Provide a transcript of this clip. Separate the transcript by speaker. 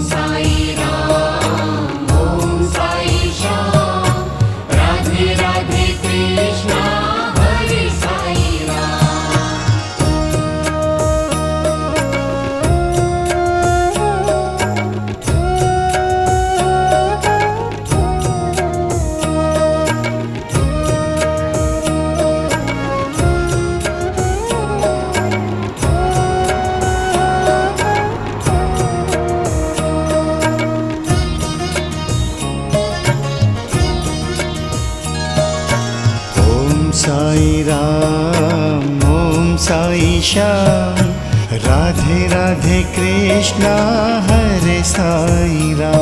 Speaker 1: Sai Ram, Om Sai Shyam, Radhe Radhe Krishna Hare Sai Ram.
Speaker 2: Sai Ram, Om Sai Shyam, Radhe Radhe Krishna Hare Sai Ram.